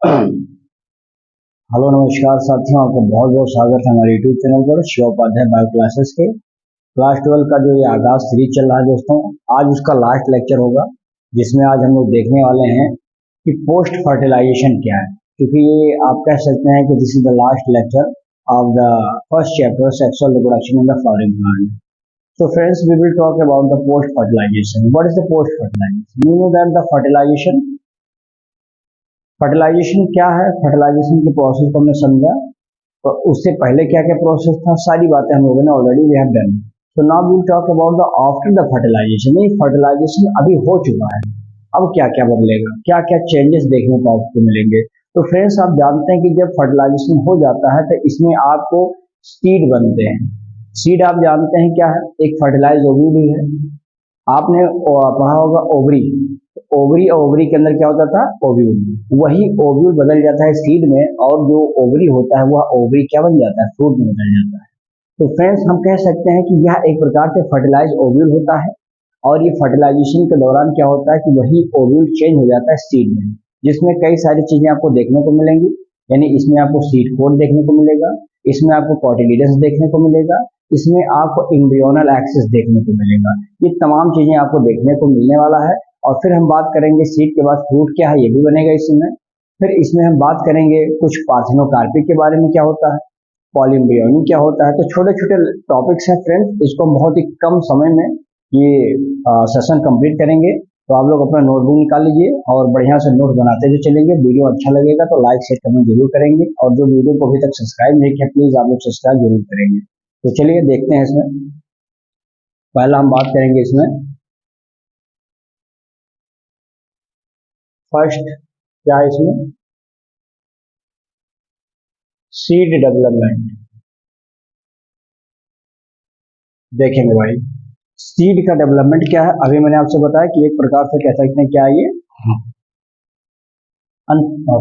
Hello नमस्कार साथियों, आपका बहुत बहुत स्वागत है हमारे यूट्यूब चैनल पर शिव उपाध्याय बायो क्लासेस के क्लास 12 का जो ये आगाज सीरीज चल रहा है दोस्तों। आज उसका लास्ट लेक्चर होगा जिसमें आज हम लोग देखने वाले हैं कि पोस्ट फर्टिलाइजेशन क्या है, क्योंकि ये आप कह सकते हैं कि this is the last lecture of the first chapter sexual reproduction in the flowering plant. So friends, we will talk about the post fertilization. What is the post fertilization? You know that the fertilization fertilisation क्या है, fertilisation के process को हमने समझा। तो उससे पहले क्या क्या प्रोसेस था, सारी बातें हम लोगों ने already we have done. So now we will talk about the after the fertilisation. ये फर्टिलाइजेशन अभी हो चुका है, अब क्या क्या बदलेगा, क्या क्या चेंजेस देखने को आपको मिलेंगे। तो फ्रेंड्स, आप जानते हैं कि जब फर्टिलाइजेशन हो जाता है तो इसमें आपको सीड बनते हैं। सीड आप जानते हैं क्या है, एक फर्टिलाइज ओवरी भी है। आपने पढ़ा होगा ओवरी। ओवरी और ओवरी के अंदर क्या होता था, ओव्यूल। वही ओव्यूल बदल जाता है सीड में, और जो ओवरी होता है वह ओवरी क्या बन जाता है, फ्रूट में बदल जाता है। तो फ्रेंड्स, हम कह सकते हैं कि यह एक प्रकार से फर्टिलाइज ओव्यूल होता है, और ये फर्टिलाइजेशन के दौरान क्या होता है कि वही ओव्यूल चेंज हो जाता है सीड में, जिसमें कई सारी चीजें आपको देखने को मिलेंगी। यानी इसमें आपको सीड कोड देखने को मिलेगा, इसमें आपको कॉटिलिडन्स देखने को मिलेगा, इसमें आपको एम्ब्रियोनल एक्सिस देखने को मिलेगा। ये तमाम चीजें आपको देखने को मिलने वाला है। और फिर हम बात करेंगे सीड के बाद फ्रूट क्या है, ये भी बनेगा इसमें। फिर इसमें हम बात करेंगे कुछ पार्थिनोकार्पिक के बारे में, क्या होता है, पॉलिम्ब्रियोनी क्या होता है। तो छोटे छोटे टॉपिक्स हैं फ्रेंड्स, इसको हम बहुत ही कम समय में ये सेशन कंप्लीट करेंगे। तो आप लोग अपना नोटबुक निकाल लीजिए और बढ़िया से नोट बनाते हुए चलेंगे। वीडियो अच्छा लगेगा तो लाइक शेयर कमेंट जरूर करेंगे, और जो वीडियो को अभी तक सब्सक्राइब नहीं किया प्लीज आप लोग सब्सक्राइब जरूर करेंगे। तो चलिए देखते हैं इसमें। पहला हम बात करेंगे इसमें फर्स्ट क्या है, इसमें सीड डेवलपमेंट। देखेंगे भाई, सीड का डेवलपमेंट क्या है। अभी मैंने आपसे बताया कि एक प्रकार से कह सकते हैं क्या है ये,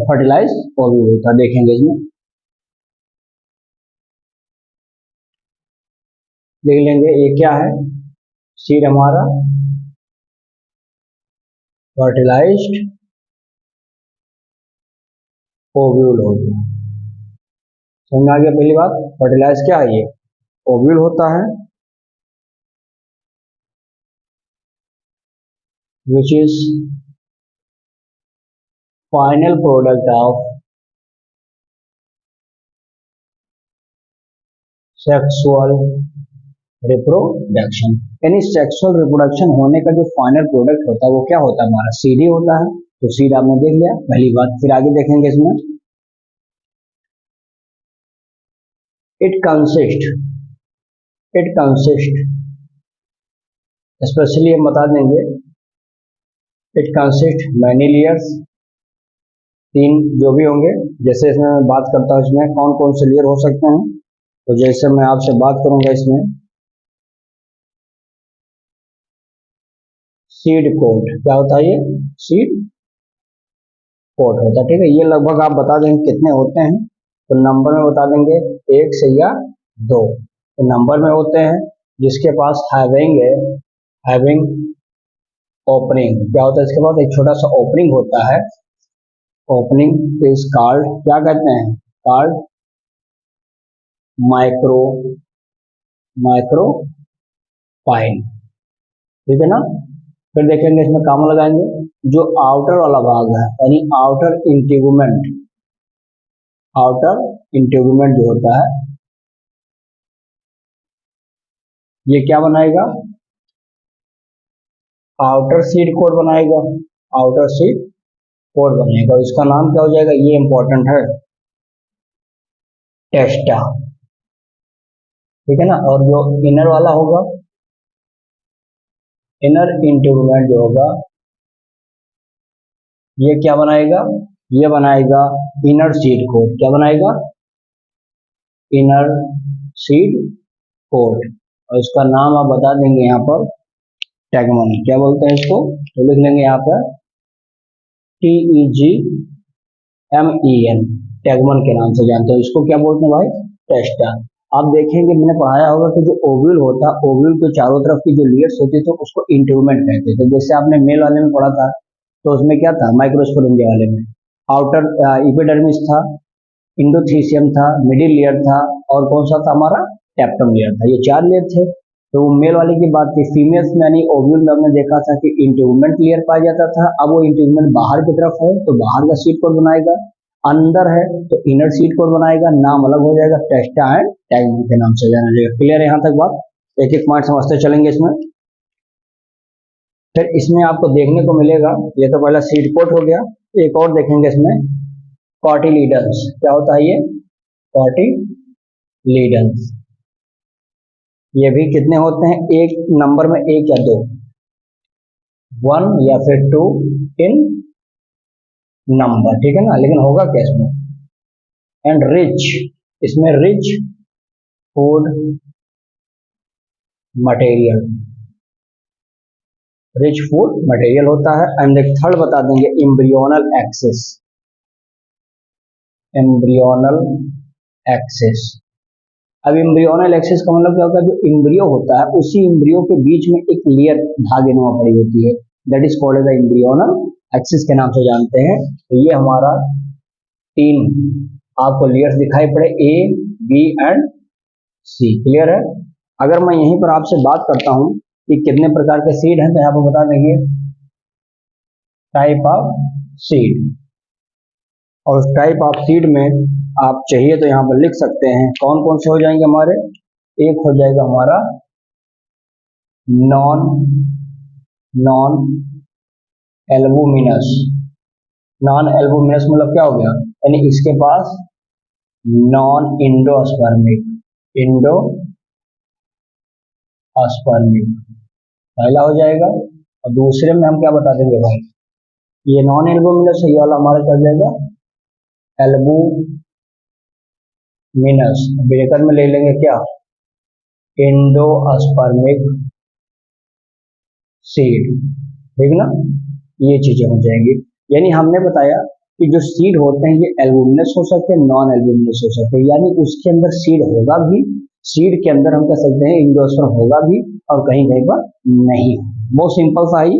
फर्टिलाइज ओव्यूल होता है। देखेंगे इसमें, देख लेंगे ये क्या है। सीड हमारा फर्टिलाइज्ड ओव्यूल हो गया। समझ आ गया पहली बात, फर्टिलाइज क्या है, ये ओव्यूल होता है which is final product of sexual reproduction. यानी सेक्सुअल रिप्रोडक्शन होने का जो फाइनल प्रोडक्ट होता है वो क्या होता है, हमारा सीड ही होता है। तो सीड आपने देख लिया पहली बात। फिर आगे देखेंगे इसमें, इट कंसिस्ट स्पेशली हम बता देंगे, इट कंसिस्ट मैनी लेयर्स, तीन जो भी होंगे। जैसे इसमें मैं बात करता हूँ इसमें कौन कौन से लेयर हो सकते हैं। तो जैसे मैं आपसे बात करूंगा इसमें सीड कोट क्या होता है, ये सीड कोट होता है। ठीक है, ये लगभग आप बता देंगे कितने होते हैं। तो नंबर में बता देंगे, एक से या दो नंबर में होते हैं। जिसके पास हैविंग ओपनिंग क्या होता है, इसके पास एक छोटा सा ओपनिंग होता है। ओपनिंग इज कॉल्ड, क्या कहते हैं, कॉल्ड माइक्रोपाइन। ठीक है ना। फिर देखेंगे इसमें काम लगाएंगे, जो आउटर वाला भाग है यानी आउटर इंटेगुमेंट जो होता है ये क्या बनाएगा, आउटर सीड कोड बनाएगा। आउटर सीड कोड बनाएगा, इसका नाम क्या हो जाएगा, ये इंपॉर्टेंट है, टेस्टा। ठीक है ना। और जो इनर वाला होगा, इनर इंटेगुमेंट जो होगा ये क्या बनाएगा, ये बनाएगा इनर सीड कोड। क्या बनाएगा, इनर सीड कोड। और इसका नाम आप बता देंगे यहाँ पर टैगमन। क्या बोलते हैं इसको, तो लिख लेंगे यहाँ पर TEGMEN, टैगमन के नाम से जानते हैं इसको। क्या बोलते हैं भाई, टेस्टा। आप देखेंगे मैंने पढ़ाया होगा कि जो ओव्यूल होता है, ओव्यूल के चारों तरफ की जो लेयर्स होती थी उसको इंटेगुमेंट कहते थे। जैसे आपने मेल वाले में पढ़ा था तो उसमें क्या था, माइक्रोस्पोरेंजिया वाले में आउटर इपिडर्मिस था, इंडोथीसियम था, मिडिल लेयर था, और कौन सा था हमारा टेप्टम लेयर था। ये 4 लेयर थे। तो मेल वाले की बात की, फीमेल्स में यानी ओव्यूल में हमने देखा था कि इंट्यूमेंट लेयर पाया जाता था। अब वो इंट्यूमेंट बाहर की तरफ है तो बाहर का सीड कोड बनाएगा, अंदर है तो इनर सीड कोड बनाएगा, नाम अलग हो जाएगा, टेस्टा एंड टैगमन के नाम से जाना जाएगा। क्लियर है यहाँ तक बात? एक एक पॉइंट समझते चलेंगे इसमें। फिर इसमें आपको देखने को मिलेगा, ये तो पहला सीड कोड हो गया, एक और देखेंगे इसमें, कॉटिलीडन्स। क्या होता है ये? कॉटिलीडन्स। ये भी कितने होते हैं? एक नंबर में 1 या 2, 1 या फिर 2 इन नंबर, ठीक है ना। लेकिन होगा क्या इसमें? एंड रिच, इसमें rich food material, rich food material होता है। एंड एक थर्ड बता देंगे, एम्ब्रियोनल एक्सिस। Embryonal axis. अब एम्ब्रियोनल एक्सिस का मतलब क्या होता है? जो एम्ब्रियो होता है उसी एम्ब्रियो के बीच में एक लेयर धागे नुमा पड़ी होती है, that is called as embryonal axis के नाम से जानते हैं। तो ये हमारा 3 आपको लेयर्स दिखाई पड़े, ए, बी एंड सी। क्लियर है? अगर मैं यहीं पर आपसे बात करता हूं कि कितने प्रकार के सीड हैं, तो यहाँ पर बता देंगे टाइप ऑफ सीड। और टाइप ऑफ सीड में आप चाहिए तो यहाँ पर लिख सकते हैं कौन कौन से हो जाएंगे हमारे। एक हो जाएगा हमारा non non albuminous. Non albuminous मतलब क्या हो गया? यानी इसके पास नॉन इंडोस्पर्मिक, इंडोस्पर्मिक पहला हो जाएगा। और दूसरे में हम क्या बता देंगे भाई, ये नॉन एल्बुमिनस है, ये वाला हमारा क्या हो जाएगा? एल्बुमिनस। ब्रेकर में ले लेंगे क्या? इंडोस्पर्मिक सीड, ठीक ना। ये चीजें हो जाएंगी। यानी हमने बताया कि जो सीड होते हैं ये एल्बुमिनस हो सकते हैं, नॉन एल्बुमिनस हो सकते हैं। यानी उसके अंदर सीड होगा भी, सीड के अंदर हम कह सकते हैं इंडोस्पर्म होगा भी, और कहीं कहीं पर नहीं। बहुत सिंपल सा ही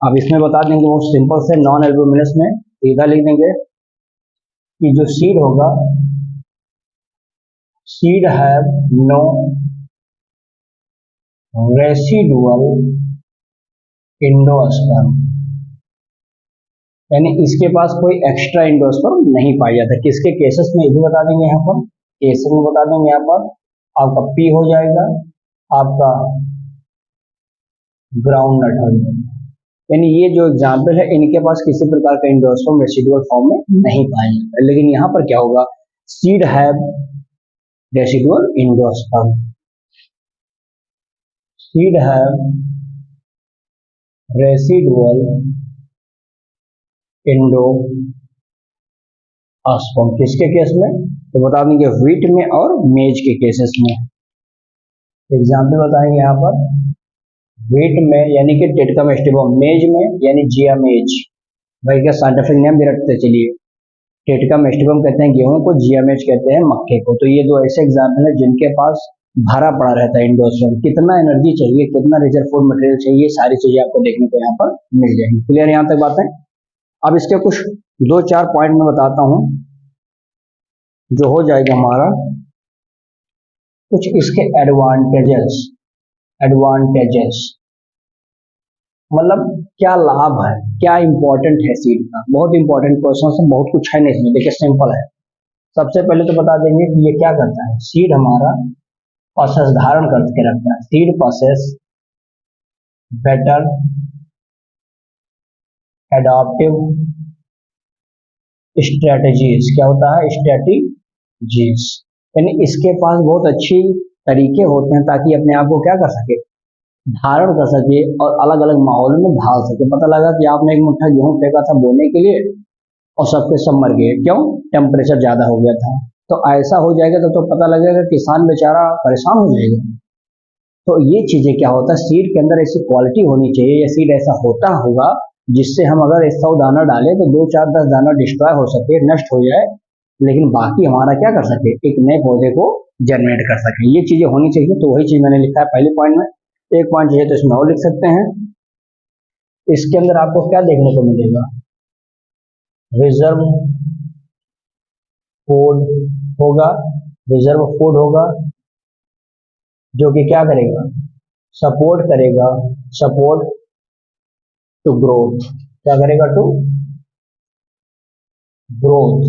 अब इसमें बता देंगे, बहुत सिंपल से। नॉन एल्बुमिनस में सीधा लिख देंगे कि जो सीड होगा, seed have no residual endosperm, यानी इसके पास कोई एक्स्ट्रा इंडोस्पर्म नहीं पाया जाता। किसके केसेस में? ये भी बता देंगे यहाँ पर, केसेस में बता देंगे। यहाँ पर आपका पी हो जाएगा, आपका ग्राउंड नट हो जाएगा। यानी ये जो एग्जाम्पल है, इनके पास किसी प्रकार का इंडोस्पर्म रेसिडुअल फॉर्म में नहीं पाया जाता। लेकिन यहाँ पर क्या होगा? Seed have residual endosperm, seed have residual endosperm. किसके केस में? तो बता देंगे व्हीट में और मेज के केसेस में। एग्जाम्पल बताएंगे यहाँ पर, व्हीट में यानी कि टिटकम एस्टिबम, मेज में यानी जिया मेज। भाई क्या साइंटिफिक नेम भी रखते चलिए, टिटकम एस्टिबम कहते हैं गेहूं को, जिया मेज कहते हैं मक्के को। तो ये 2 ऐसे एग्जाम्पल है जिनके पास भरा पड़ा रहता है इंडोस्पर्म। कितना एनर्जी चाहिए, कितना रिजर्व फूड मटेरियल चाहिए, सारी चीजें आपको देखने को यहाँ पर मिल जाएंगी। क्लियर यहाँ तक बात है? अब इसके कुछ 2-4 पॉइंट में बताता हूं जो हो जाएगा हमारा, कुछ इसके एडवांटेजेस। एडवांटेजेस मतलब क्या लाभ है, क्या इंपॉर्टेंट है सीड का। बहुत इंपॉर्टेंट क्वेश्चन है, बहुत कुछ है नहीं इसमें, देखिए सिंपल है। सबसे पहले तो बता देंगे कि ये क्या करता है। सीड हमारा प्रोसेस धारण करके रखता है, seed process better adaptive strategies. क्या होता है? स्ट्रेटजीज, यानी इसके पास बहुत अच्छी तरीके होते हैं ताकि अपने आप को क्या कर सके, धारण कर सके और अलग अलग माहौल में ढाल सके। पता लगा कि आपने एक मुट्ठा गेहूं फेंका था बोने के लिए और सबके सब मर गए, क्यों? टेम्परेचर ज्यादा हो गया था। तो ऐसा हो जाएगा तो पता लगेगा किसान बेचारा परेशान हो जाएगा। तो ये चीजें क्या होता है, सीड के अंदर ऐसी क्वालिटी होनी चाहिए, या सीड ऐसा होता होगा जिससे हम अगर 100 दाना डालें तो 2, 4, 10 दाना डिस्ट्रॉय हो सके, नष्ट हो जाए, लेकिन बाकी हमारा क्या कर सके, एक नए पौधे को जनरेट कर सके। ये चीजें होनी चाहिए। तो वही चीज मैंने लिखा है पहले पॉइंट में। एक पॉइंट चाहिए तो इसमें और लिख सकते हैं। इसके अंदर आपको क्या देखने को मिलेगा? रिजर्व फूड होगा, रिजर्व फूड होगा जो कि क्या करेगा, सपोर्ट करेगा, सपोर्ट टू ग्रोथ, क्या करेगा, टू ग्रोथ,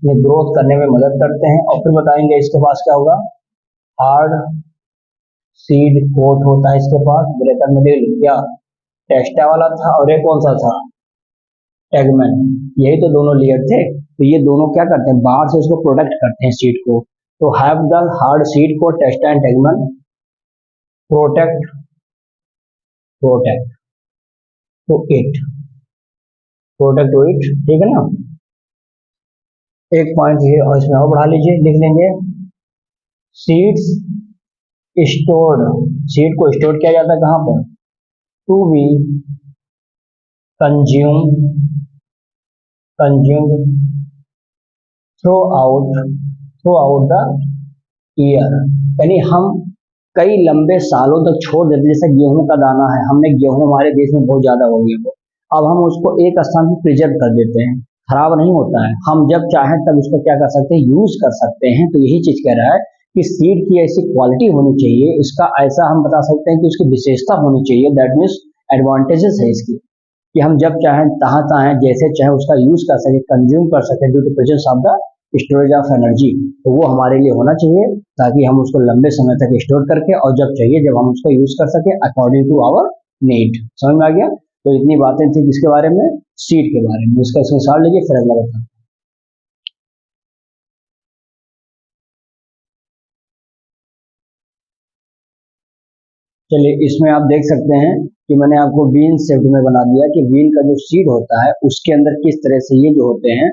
ये ग्रोथ करने में मदद करते हैं। और फिर बताएंगे इसके पास क्या होगा, हार्ड सीड कोट होता है इसके पास, ब्रेकर में देख लो क्या, टेस्टा वाला था और ये कौन सा था, टेगमैन, यही तो दोनों लेयर थे। तो ये दोनों क्या करते हैं, बाहर से उसको प्रोटेक्ट करते हैं सीड को। तो हैव द हार्ड सीड को testa and tegmen protect, protect to it, protect to it, ठीक है ना। एक पॉइंट ये और इसमें और बढ़ा लीजिए, लिख लेंगे सीड्स स्टोर्ड, सीड को स्टोर किया जाता है कहाँ पर, to be consume, consume throughout the year, यानी हम कई लंबे सालों तक छोड़ देते, जैसे गेहूं का दाना है, हमने गेहूं हमारे देश में बहुत ज्यादा हो गया, अब हम उसको एक स्थान पर प्रिजर्व कर देते हैं, खराब नहीं होता है, हम जब चाहें तब उसको क्या कर सकते हैं, यूज कर सकते हैं। तो यही चीज कह रहा है कि सीड की ऐसी क्वालिटी होनी चाहिए, इसका ऐसा हम बता सकते हैं कि उसकी विशेषता होनी चाहिए, दैट मीन्स एडवांटेजेस है इसकी, कि हम जब चाहें तहाँ तहाँ जैसे चाहे उसका यूज कर सके, कंज्यूम कर सके due to presence of the storage of energy. तो वो हमारे लिए होना चाहिए ताकि हम उसको लंबे समय तक स्टोर करके और जब चाहिए जब हम उसको यूज कर सके अकॉर्डिंग टू आवर नीड। समझ में आ गया। तो इतनी बातें थी किसके बारे में, सीड के बारे में। इसका स्क्रीनशॉट लीजिए फिर अगला बताएं। चलिए इसमें आप देख सकते हैं कि मैंने आपको बीन शेप में बना दिया कि बीन का जो सीड होता है उसके अंदर किस तरह से ये जो होते हैं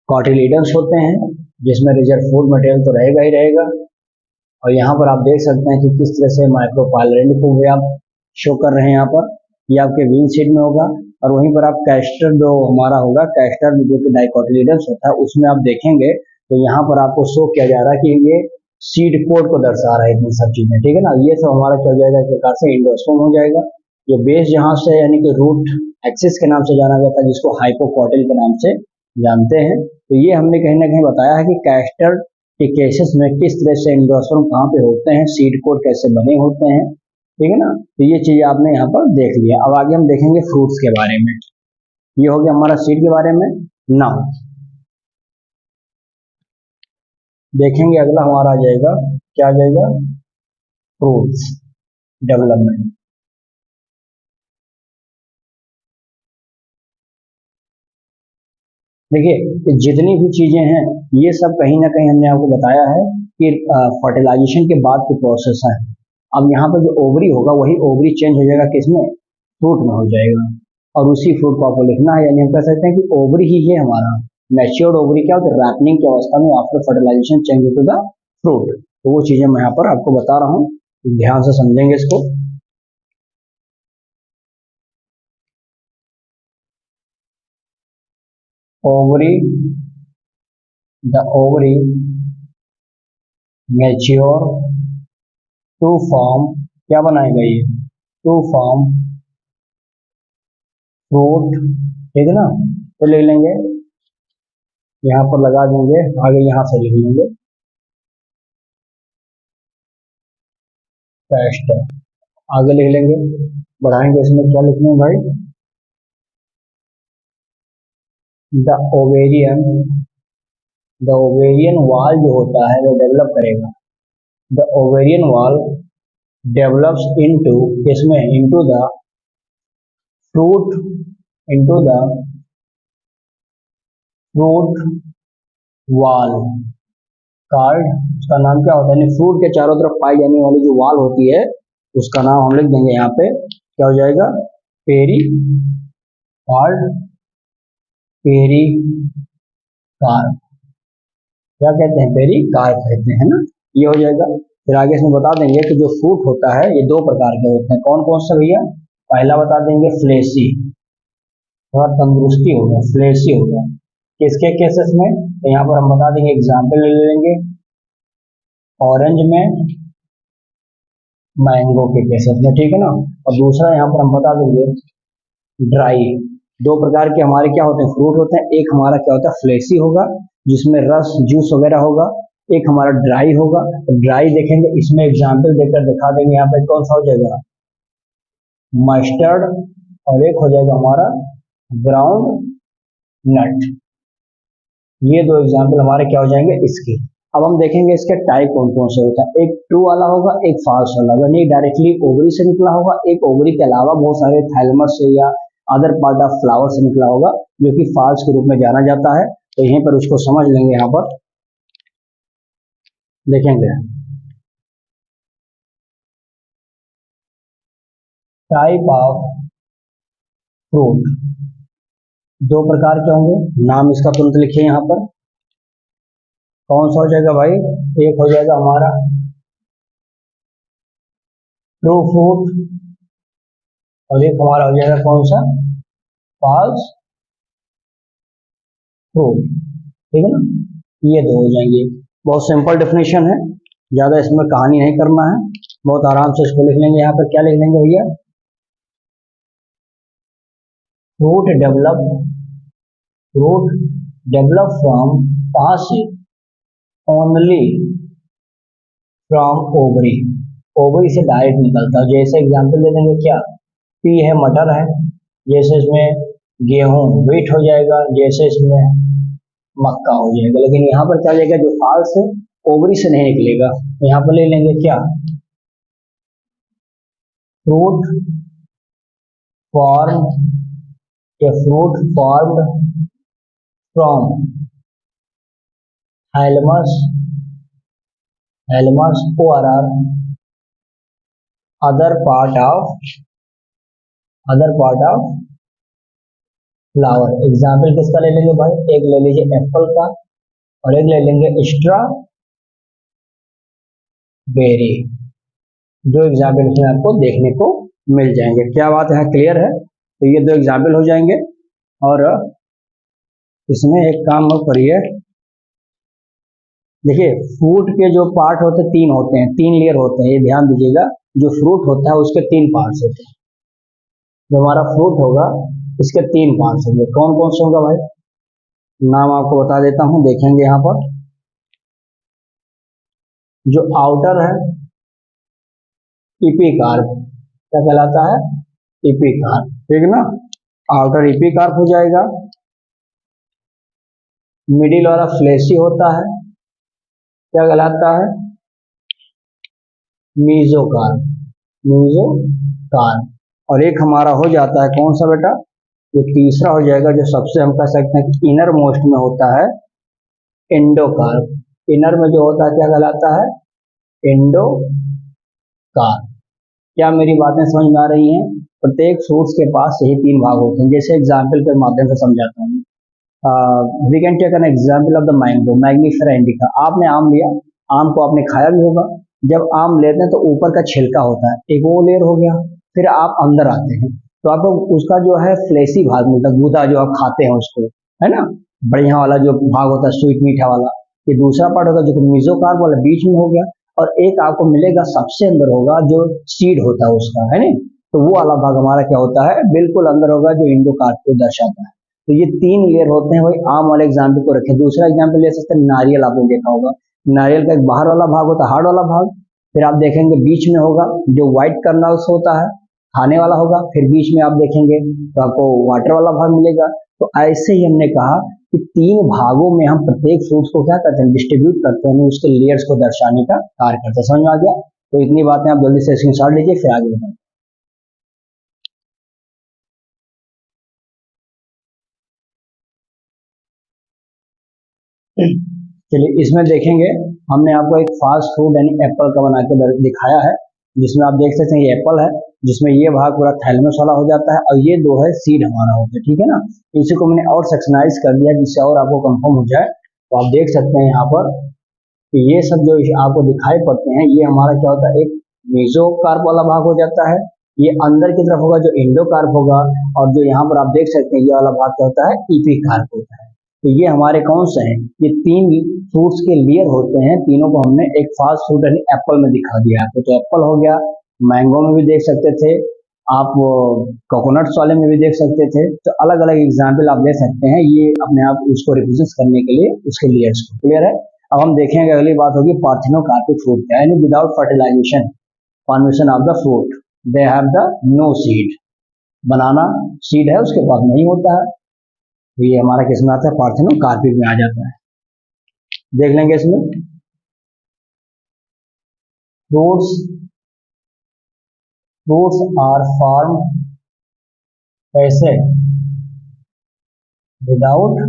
कॉटिलीडन्स होते हैं, जिसमें रिजर्व फूड मटेरियल तो रहेगा ही रहेगा। और यहाँ पर आप देख सकते हैं कि किस तरह से माइक्रोपाइलरेंट को भी आप शो कर रहे हैं, यहाँ पर ये आपके बीन सीड में होगा। और वहीं पर आप कैस्टर जो हमारा होगा, कैस्टर जो कि डाइकोटिलीडन्स होता है उसमें आप देखेंगे तो यहाँ पर आपको शो किया जा रहा है कि ये सीड कोड को दर्शा रहा है, इतनी सब चीजें, ठीक है ना। ये सब हमारा क्या हो जाएगा, एक प्रकार से इंडोस्पर्म हो जाएगा। ये बेस जहां से यानी कि रूट एक्सिस के नाम से जाना जाता है, जिसको हाइपोकॉटिल के नाम से जानते हैं। तो ये हमने कहीं ना कहीं बताया है कि कैस्टर के केसेस में किस तरह से इंडोस्पर्म कहाँ पे होते हैं, सीड कोड कैसे बने होते हैं, ठीक है ना। तो ये चीज आपने यहाँ पर देख लिया। अब आगे हम देखेंगे फ्रूट्स के बारे में। ये हो गया हमारा सीड के बारे में। नाउ देखेंगे अगला हमारा आ जाएगा, क्या आ जाएगा, फ्रूट्स डेवलपमेंट। देखिए जितनी भी चीजें हैं ये सब कहीं ना कहीं हमने आपको बताया है कि फर्टिलाइजेशन के बाद की प्रोसेस है। अब यहाँ पर जो ओवरी होगा वही ओवरी चेंज हो जाएगा किसमें, फ्रूट में हो जाएगा। और उसी फ्रूट को आपको लिखना है, यानी हम कह सकते हैं कि ओवरी ही है हमारा मैच्योर्ड ओवरी, क्या होता है, रैपनिंग की अवस्था में after fertilisation change to the fruit. तो वो चीजें मैं यहाँ पर आपको बता रहा हूँ, ध्यान से समझेंगे इसको। Ovary, the ovary mature to form, क्या बनाएगा ये, टू फॉर्म फ्रूट, ठीक है ना। तो ले लेंगे यहाँ पर लगा देंगे, आगे यहाँ से लिख लेंगे टेस्ट, आगे लिख लेंगे, बढ़ाएंगे इसमें क्या लिखना है भाई, the ovarian, the ovarian wall जो होता है वो डेवलप करेगा, the ovarian wall develops into, किसमें, into the fruit, into the fruit wall card, उसका नाम क्या होता है, फ्रूट के चारों तरफ पाई जाने वाली जो वाल होती है उसका नाम हम लिख देंगे यहाँ पे, क्या हो जाएगा, पेरी कार्ड, पेरी कार्ड, क्या कहते हैं, पेरी कार्ड कहते हैं ना, ये हो जाएगा। फिर आगे इसमें बता देंगे कि जो फ्रूट होता है ये दो प्रकार के होते हैं, कौन कौन सा भैया, पहला बता देंगे फ्लेसी, थोड़ा तंदुरुस्ती होगा, फ्लेसी होगा, किसके केसेस में, तो यहाँ पर हम बता देंगे, एग्जाम्पल ले लेंगे, ऑरेंज में, मैंगो के केसेस में, ठीक है ना। और दूसरा यहाँ पर हम बता देंगे ड्राई, दो प्रकार के हमारे क्या होते हैं, फ्रूट होते हैं। एक हमारा क्या होता है, फ्लेसी होगा जिसमें रस जूस वगैरह होगा। एक हमारा ड्राई होगा। तो ड्राई देखेंगे, इसमें एग्जाम्पल देकर दिखा देंगे यहाँ पे कौन सा हो जाएगा, मस्टर्ड, और एक हो जाएगा हमारा ग्राउंड नट। ये दो एग्जाम्पल हमारे क्या हो जाएंगे इसके। अब हम देखेंगे इसके टाइप कौन कौन से होता है। एक ट्रू वाला होगा, एक फॉल्स वाला होगा। नहीं डायरेक्टली ओवरी से निकला होगा, एक ओवरी के अलावा बहुत सारे थैलमस से या अदर पार्ट ऑफ फ्लावर से निकला होगा, जो कि फॉल्स के रूप में जाना जाता है। तो यहीं पर उसको समझ लेंगे। यहाँ पर देखेंगे टाइप ऑफ फ्रूट, दो प्रकार के होंगे। नाम इसका तुरंत लिखिए यहाँ पर। कौन सा हो जाएगा भाई, एक हो जाएगा हमारा ट्रू फ्रूट, और एक हमारा हो जाएगा कौन सा, फॉल्स फ्रूट। ठीक है ना, ये दो हो जाएंगे। बहुत सिंपल डेफिनेशन है, ज्यादा इसमें कहानी नहीं करना है, बहुत आराम से इसको लिख लेंगे। यहाँ पर क्या लिख लेंगे भैया, फ्रूट डेवलप फ्रॉम, कहाँ से, ओनली फ्रॉम ओवरी, ओवरी से डायरेक्ट निकलता है। जैसे एग्जांपल दे देंगे, क्या पी है, मटर है, जैसे इसमें गेहूं व्हीट हो जाएगा, जैसे इसमें मक्का हो जाएगा। लेकिन यहाँ पर क्या जाएगा, जो फॉल्स है ओवरी से नहीं निकलेगा। यहाँ पर ले लेंगे क्या, फ्रूट फॉर्म, या fruit formed from thalamus, ORR other part of flower. Example किसका ले लेंगे भाई, एक ले लीजिए एप्पल का, और एक ले लेंगे स्ट्रॉबेरी। दो एग्जाम्पल इसमें आपको देखने को मिल जाएंगे। क्या बात है, क्लियर है। तो ये दो एग्जाम्पल हो जाएंगे। और इसमें एक काम करिए, देखिए फ्रूट के जो पार्ट होते हैं तीन होते हैं, तीन लेयर होते हैं, ये ध्यान दीजिएगा। जो फ्रूट होता है उसके तीन पार्ट्स होते हैं। जो हमारा फ्रूट होगा इसके तीन पार्ट्स होंगे। कौन कौन से होगा भाई, नाम आपको बता देता हूं, देखेंगे यहाँ पर। जो आउटर है इपिकार्प, क्या कहलाता है, इपिकार्प। ठीक ना, आउटर इपिकार्प हो जाएगा। मिडिल वाला फ्लेशी होता है, क्या कहलाता है, मीजोकार्प। और एक हमारा हो जाता है कौन सा बेटा, जो तीसरा हो जाएगा, जो सबसे हम कह सकते हैं कि इनर मोस्ट में होता है, एंडोकार्प। इनर में जो होता है क्या कहलाता है, एंडोकार्प। क्या मेरी बातें समझ में आ रही हैं। प्रत्येक फ्रूट्स के पास यही तीन भाग होते हैं। जैसे एग्जाम्पल के माध्यम से समझाता हूँ। We can take an example of the mango, Mangifera indica. आपने आम लिया, आम को आपने खाया भी होगा। जब आम लेते हैं तो ऊपर का छिलका होता है, एक वो लेयर हो गया। फिर आप अंदर आते हैं तो आपको उसका जो है फ्लेसी भाग मिलता है, गूदा जो आप खाते हैं उसको, है ना, बढ़िया वाला जो भाग होता है, स्वीट मीठा वाला। ये दूसरा पार्ट होगा जो मीजोकार्प वाला बीच में हो गया। और एक आपको मिलेगा सबसे अंदर होगा, जो सीड होता है उसका, है ना। तो वो वाला भाग हमारा क्या होता है, बिल्कुल अंदर होगा, जो इंडोकार्प को दर्शाता है। तो ये तीन लेयर होते हैं। वही आम वाले एग्जाम्पल को रखें। दूसरा एग्जाम्पल ले सकते हैं, नारियल। आपने देखा होगा नारियल का एक बाहर वाला भाग होता है, हार्ड वाला भाग। फिर आप देखेंगे बीच में होगा जो व्हाइट कर्नल्स होता है, खाने वाला होगा। फिर बीच में आप देखेंगे तो आपको वाटर वाला भाग मिलेगा। तो ऐसे ही हमने कहा कि तीन भागों में हम प्रत्येक फ्रूट्स को क्या करते हैं, डिस्ट्रीब्यूट करते हैं, उसके लेयर्स को दर्शाने का कार्य करते हैं। समझ में आ गया। तो इतनी बातें आप जल्दी से स्क्रीनशॉट लीजिए, फिर आगे बढ़ें। चलिए इसमें देखेंगे, हमने आपको एक फास्ट फूड यानी एप्पल का बना के दिखाया है, जिसमें आप देख सकते हैं ये एप्पल है, जिसमें ये भाग पूरा थैलेमस वाला हो जाता है, और ये दो है सीड हमारा होता है। ठीक है ना, इसी को मैंने और सेक्शनाइज कर दिया जिससे और आपको कंफर्म हो जाए। तो आप देख सकते हैं यहाँ पर कि ये सब जो आपको दिखाई पड़ते हैं, ये हमारा क्या होता है, एक मेसोकार्प वाला भाग हो जाता है। ये अंदर की तरफ होगा जो एंडोकार्प होगा। और जो यहाँ पर आप देख सकते हैं ये वाला भाग क्या होता है, इपिकार्प होता है। तो ये हमारे कौन से हैं, ये तीन फ्रूट्स के लेयर होते हैं। तीनों को हमने एक फास्ट फूड यानी एप्पल में दिखा दिया आपको। तो एप्पल हो गया, मैंगो में भी देख सकते थे, आप कोकोनट्स वाले में भी देख सकते थे। तो अलग अलग एग्जाम्पल आप ले सकते हैं, ये अपने आप उसको रिविजन करने के लिए उसके लेयर्स को। क्लियर है। अब हम देखेंगे, अगली बात होगी पार्थिनोकार्पिक फ्रूट क्या है, यानी without fertilisation formation of the fruit, they have the no seed. Banana seed है उसके पास, नहीं होता है। तो ये हमारा किस में आता है, पार्थिनोकार्पिक में आ जाता है। देख लेंगे इसमें फ्रूट्स आर फॉर्म कैसे, विदाउट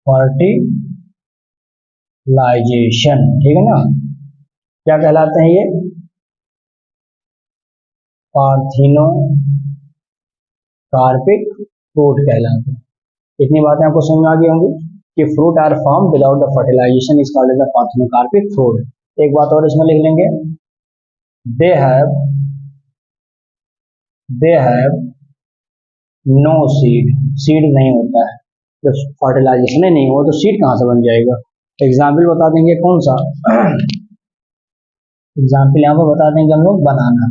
फर्टिलाइजेशन। ठीक है ना, क्या कहलाते हैं ये, पार्थिनोकार्पिक फ्रूट कहलाते हैं। इतनी बातें आपको समझ में आ गई होंगी कि fruit are form without the fertilisation is called as the parthenocarpic fruit. एक बात और इसमें लिख लेंगे, they have no seed, seed नहीं होता है। जब फर्टिलाइजेशन ही नहीं हो तो सीड कहां से बन जाएगा। एग्जाम्पल बता देंगे कौन सा, एग्जाम्पल यहाँ पर बता देंगे हम लोग, बनाना,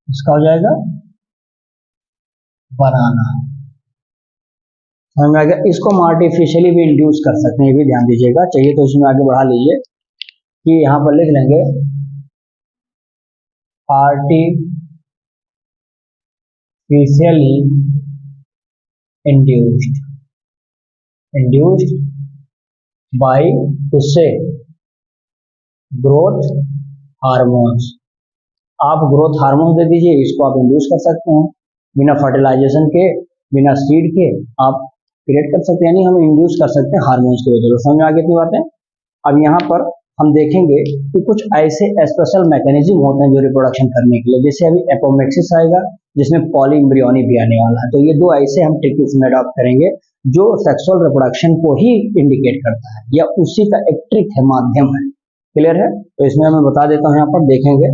इसका हो जाएगा बनाना। समझ में आ गया। इसको हम आर्टिफिशियली भी इंड्यूस कर सकते हैं, ये भी ध्यान दीजिएगा। चाहिए तो इसमें आगे बढ़ा लीजिए कि यहाँ पर लिख लेंगे आर्टिफिशियली इंड्यूस्ड बाय किससे, ग्रोथ हार्मोन्स। आप ग्रोथ हार्मोन दे दीजिए, इसको आप इंड्यूस कर सकते हैं बिना फर्टिलाइजेशन के, बिना सीड के आप क्रिएट कर सकते हैं, यानी हम इंड्यूस कर सकते हैं हार्मोन्स की वजह से। समझ में आ गई इतनी बातें। अब यहाँ पर हम देखेंगे कि कुछ ऐसे स्पेशल मैकेनिज्म होते हैं जो रिप्रोडक्शन करने के लिए, जैसे अभी एपोमेक्सिस आएगा जिसमें पॉलीएम्ब्रियोनी भी आने वाला है। तो ये दो ऐसे हम टेक्निक्स में अडॉप्ट करेंगे जो सेक्सुअल रिप्रोडक्शन को ही इंडिकेट करता है या उसी का एक ट्रिक है, माध्यम है। क्लियर है। तो इसमें मैं बता देता हूँ, यहाँ पर देखेंगे,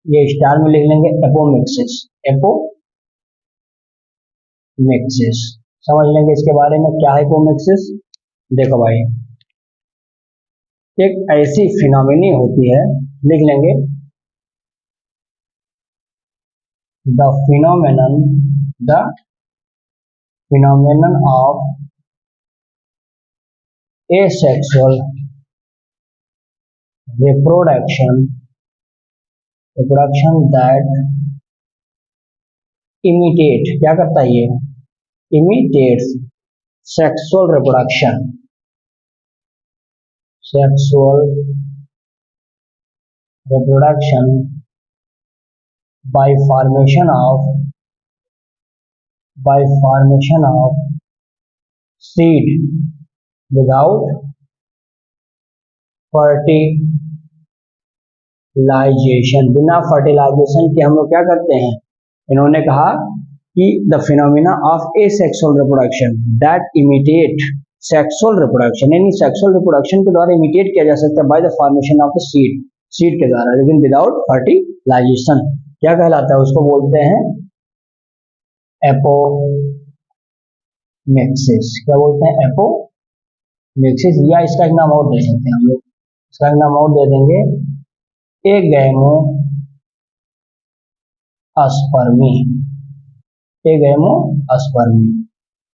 ये स्टार में लिख लेंगे एपोमेक्सिस, एपोमेक्सिस समझ लेंगे इसके बारे में क्या है एपोमेक्सिस। देखो भाई, एक ऐसी फिनोमिनी होती है, लिख लेंगे the phenomenon of asexual reproduction that imitate, क्या करता है ये, imitates sexual reproduction by formation of seed without fertilization। बिना फर्टिलाइजेशन के हम लोग क्या करते हैं, इन्होंने कहा कि the phenomena of asexual reproduction that imitate sexual reproduction, यानी सेक्सुअल रिप्रोडक्शन के द्वारा इमिटेट किया जा सकता है by the formation of the seed के द्वारा, लेकिन विदाउट फर्टिलाइजेशन। क्या कहलाता है, उसको बोलते हैं एपोमेक्सिस। क्या बोलते हैं, एपोमेक्सिस। या इसका एक नाम और दे सकते हैं हम लोग, इसका एक नाम और दे देंगे एगैमोस्पर्मी।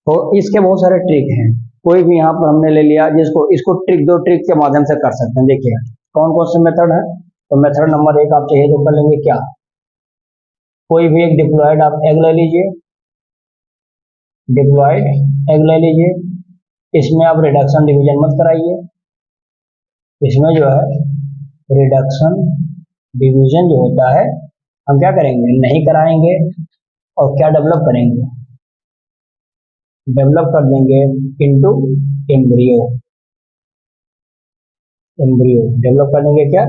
तो इसके बहुत सारे ट्रिक हैं, कोई भी यहाँ पर हमने ले लिया जिसको, इसको दो ट्रिक के माध्यम से कर सकते हैं। देखिए कौन कौन से मेथड है। तो मेथड नंबर 1 आप चाहिए तो कर लेंगे क्या, कोई भी एक डिप्लॉयड आप एग ले लीजिए, इसमें आप रिडक्शन डिवीजन मत कराइए, इसमें जो है रिडक्शन डिवीजन जो होता है हम क्या करेंगे, नहीं कराएंगे। और क्या डेवलप करेंगे, डेवलप कर देंगे इनटू एम्ब्रियो, डेवलप कर देंगे क्या,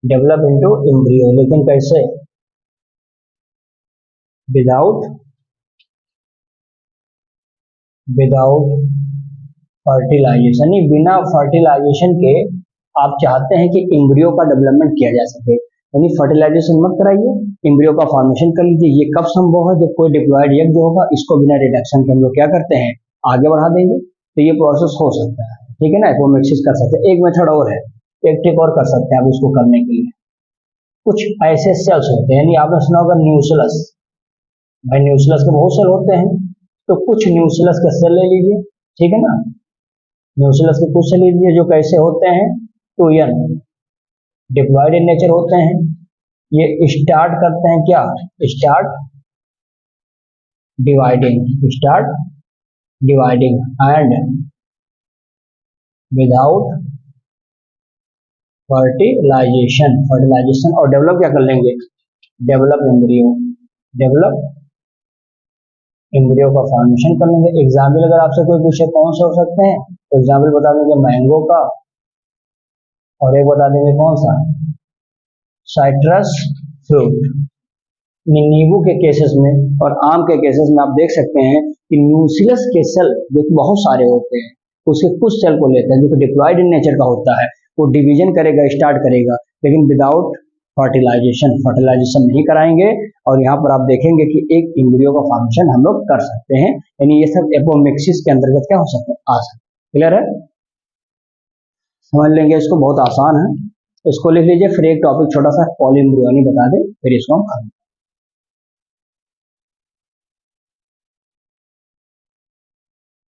डेवलप इनटू एम्ब्रियो। लेकिन कैसे, विदाउट फर्टिलाइजेशन, बिना फर्टिलाइजेशन के आप चाहते हैं कि एम्ब्रियो का डेवलपमेंट किया जा सके, यानी फर्टिलाइजेशन मत कराइए, एम्ब्रियो का फॉर्मेशन कर लीजिए। ये कब संभव है, जब कोई डिप्लॉयड एग जो होगा इसको बिना रिडक्शन के हम लोग क्या करते हैं, आगे बढ़ा देंगे। तो ये प्रोसेस हो सकता है, ठीक है ना, एपोमेक्सिस कर सकते हैं। एक मेथड और है, एक ट्रिक और कर सकते हैं आप इसको करने के लिए। कुछ ऐसे सेल्स होते हैं, यानी आपने सुना होगा न्यूक्लियस, भाई न्यूक्लियस के बहुत सेल होते हैं, तो कुछ न्यूक्लियस के सेल ले लीजिए, ठीक है ना। न्यूक्लियस के कुछ सेल लीजिए जो कैसे होते हैं, तो यह डिप्लॉयड इन नेचर होते हैं। ये स्टार्ट करते हैं क्या, start dividing and without fertilisation और डेवलप क्या कर लेंगे, डेवलप एम्ब्रियो का फॉर्मेशन कर लेंगे। एग्जाम्पल अगर आपसे कोई पूछे कौन से हो सकते हैं, तो एग्जाम्पल बता देंगे मैंगो का, और एक बता देंगे कौन सा, साइट्रस फ्रूट। नींबू के केसेस में और आम के केसेस में आप देख सकते हैं कि न्यूक्लियस के सेल जो कि बहुत सारे होते हैं, उसके कुछ सेल को लेते हैं जो कि डिप्लॉयड इन नेचर का होता है, वो डिवीजन करेगा, स्टार्ट करेगा, लेकिन विदाउट फर्टिलाइजेशन नहीं कराएंगे। और यहाँ पर आप देखेंगे कि एक एम्ब्रियो का फॉर्मेशन हम लोग कर सकते हैं, यानी ये सब एपोमिक्सिस के अंतर्गत क्या हो सकते हैं, आ सकते हैं। क्लियर है, समझ लेंगे इसको, बहुत आसान है। इसको लिख लीजिए, फिर एक टॉपिक छोटा सा पॉलीएम्ब्रियोनी बता दें, फिर इसको हम करेंगे।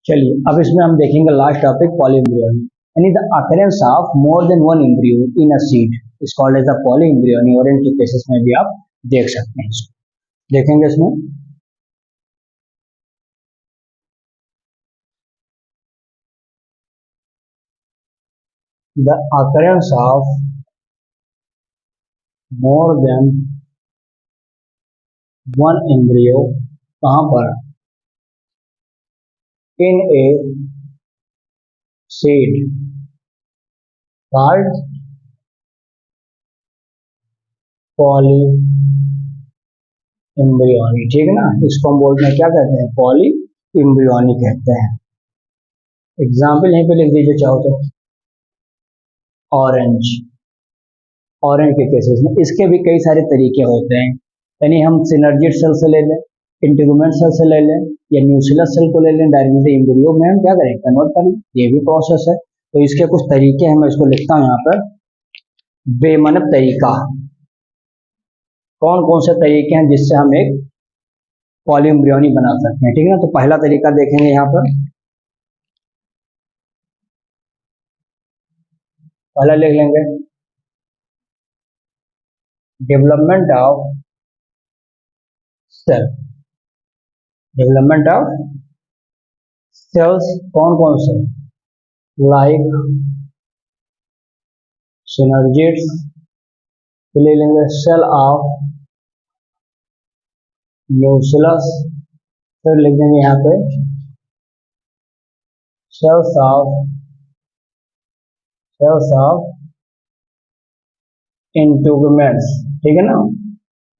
चलिए अब इसमें हम देखेंगे लास्ट टॉपिक पॉलीएम्ब्रियोनी, यानी the occurrence of more than one embryo in a seed is called as the polyembryony, और इनके केसेस में भी आप देख सकते हैं। इसको देखेंगे इसमें, the occurrence of more than one embryo, कहां पर, in a seed called polyembryony, ठीक है ना। इसको हम बोलते हैं क्या कहते हैं, पॉली एम्ब्रियोनी कहते हैं। एग्जाम्पल यहीं पे लिख दीजिए चाहो तो, ऑरेंज, ऑरेंज के केसेस में इसके भी कई सारे तरीके होते हैं, यानी हम सिनर्जिड सेल से ले लें, इंटीग्यूमेंट सेल से ले लें, या न्यूक्लियस सेल को ले लें, डायरेक्टली एम्ब्रियो में हम क्या करें, कन्वर्ट करें, ये भी प्रोसेस है। तो इसके कुछ तरीके हैं, मैं इसको लिखता हूँ यहाँ पर, बेमनब तरीका, कौन कौन से तरीके हैं जिससे हम एक पॉलीएम्ब्रियोनी बना सकते हैं, ठीक है ना। तो पहला तरीका देखेंगे यहाँ पर, पहला लिख लेंगे, development of cell, development of cells, कौन कौन से, लाइक सिनर्जिड्स, ले लेंगे सेल ऑफ न्यूक्लियस, फिर लिख देंगे यहाँ पे सेल्स ऑफ इंटीग्यूमेंट्स, ठीक है ना,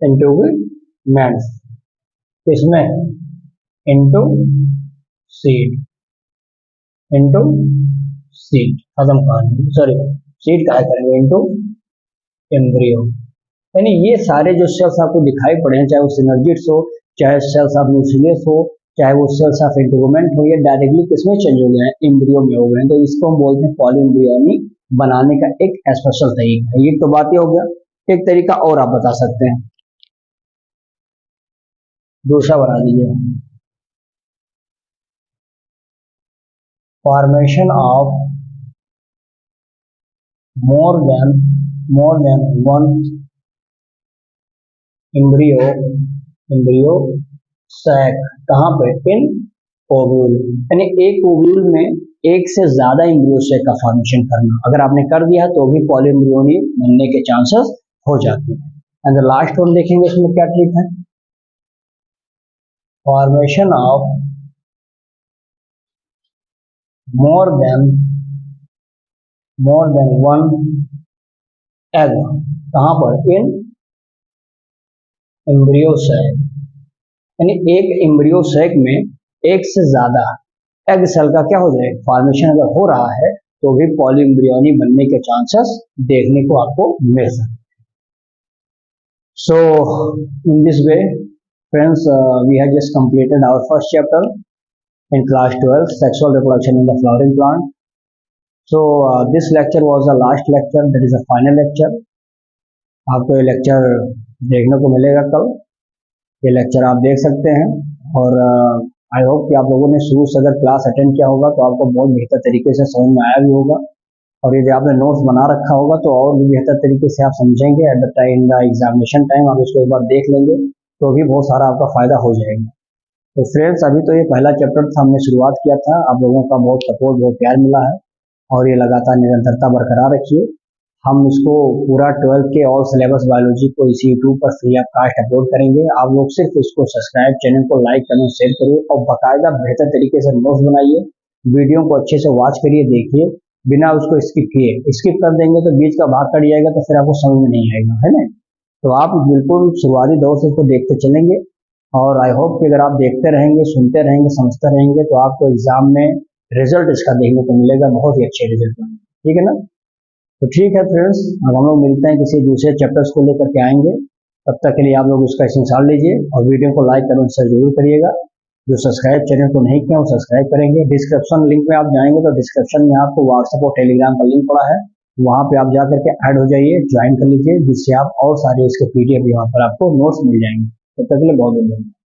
इंटीग्यूमेंट्स, इसमें इंटू सीड खत्म करेंगे, सॉरी सीड क्या करेंगे, इंटू एम्ब्रियो। यानी ये सारे जो सेल्स आपको दिखाई पड़े हैं, चाहे वो सिनर्जिड्स हो, चाहे सेल्स ऑफ न्यूक्लियस हो, चाहे वो सेल्स ऑफ इंटीग्यूमेंट हो, ये डायरेक्टली किसमें चेंज हो गए हैं, एम्ब्रियो में हो गए हैं। तो इसको हम बोलते हैं पॉलीएम्ब्रियोनी बनाने का एक स्पेशल तरीका है। ये तो बात ही हो गया, एक तरीका और आप बता सकते हैं, दूसरा बना दीजिए, formation of more than one embryo sac, कहाँ पे, इन ओव्यूल, यानी एक ओव्यूल में एक से ज्यादा एम्ब्रियो सैक का फॉर्मेशन करना, अगर आपने कर दिया तो भी पॉलीएम्ब्रियोनी बनने के चांसेस हो जाते हैं। एंड द लास्ट वन देखेंगे इसमें क्या ट्रिक है, formation of more than one egg, कहां पर, इन एम्ब्रियो सैक, यानी एक एम्ब्रियो सैक में एक से ज्यादा एग सेल का क्या हो जाए, फॉर्मेशन अगर हो रहा है, तो भी पॉलीएम्ब्रियोनी बनने के चांसेस देखने को आपको मिल सकते हैं। So in this way friends, we have just completed our first chapter in class 12 sexual reproduction in the flowering plant. So this lecture was the last lecture, that is the final lecture. आपको ये lecture देखने को मिलेगा कल, ये lecture आप देख सकते हैं। और आई होप कि आप लोगों ने शुरू से अगर क्लास अटेंड किया होगा तो आपको बहुत बेहतर तरीके से समझ में आया भी होगा, और यदि आपने नोट्स बना रखा होगा तो और भी बेहतर तरीके से आप समझेंगे। At the time the examination time आप इसको एक बार देख लेंगे तो भी बहुत सारा आपका फ़ायदा हो जाएगा। तो फ्रेंड्स, अभी तो ये पहला चैप्टर था, हमने शुरुआत किया था, आप लोगों का बहुत सपोर्ट, बहुत प्यार मिला है, और ये लगातार निरंतरता बरकरार रखिए। हम इसको पूरा 12th के ऑल सिलेबस बायोलॉजी को इसी यूट्यूब पर फ्री ऑफ कास्ट अपलोड करेंगे। आप लोग सिर्फ इसको सब्सक्राइब, चैनल को लाइक, कमेंट, शेयर करिए, और बाकायदा बेहतर तरीके से नोट्स बनाइए, वीडियो को अच्छे से वॉच करिए, देखिए, बिना उसको स्किप किए। स्किप कर देंगे तो बीच का भाग कट जाएगा, तो फिर आपको समझ में नहीं आएगा, है ना। तो आप बिल्कुल शुरुआती दौर से इसको देखते चलेंगे, और आई होप कि अगर आप देखते रहेंगे, सुनते रहेंगे, समझते रहेंगे, तो आपको एग्जाम में रिजल्ट इसका देखने को मिलेगा, बहुत ही अच्छे रिजल्ट में। ठीक है ना। तो ठीक है फ्रेंड्स, अब हम लोग मिलते हैं, किसी दूसरे चैप्टर्स को लेकर के आएंगे। तब तक के लिए आप लोग उसका स्क्रीनशॉट लीजिए और वीडियो को लाइक, कमेंट, शेयर जरूर करिएगा। जो सब्सक्राइब चैनल को नहीं किया वो सब्सक्राइब करेंगे। डिस्क्रिप्शन लिंक में आप जाएंगे तो डिस्क्रिप्शन में आपको व्हाट्सएप और टेलीग्राम का लिंक पड़ा है, वहाँ पे आप जा करके ऐड हो जाइए, ज्वाइन कर लीजिए, जिससे आप और सारे इसके PDF यहाँ पर आपको नोट्स मिल जाएंगे। तब तक के लिए बहुत बहुत धन्यवाद।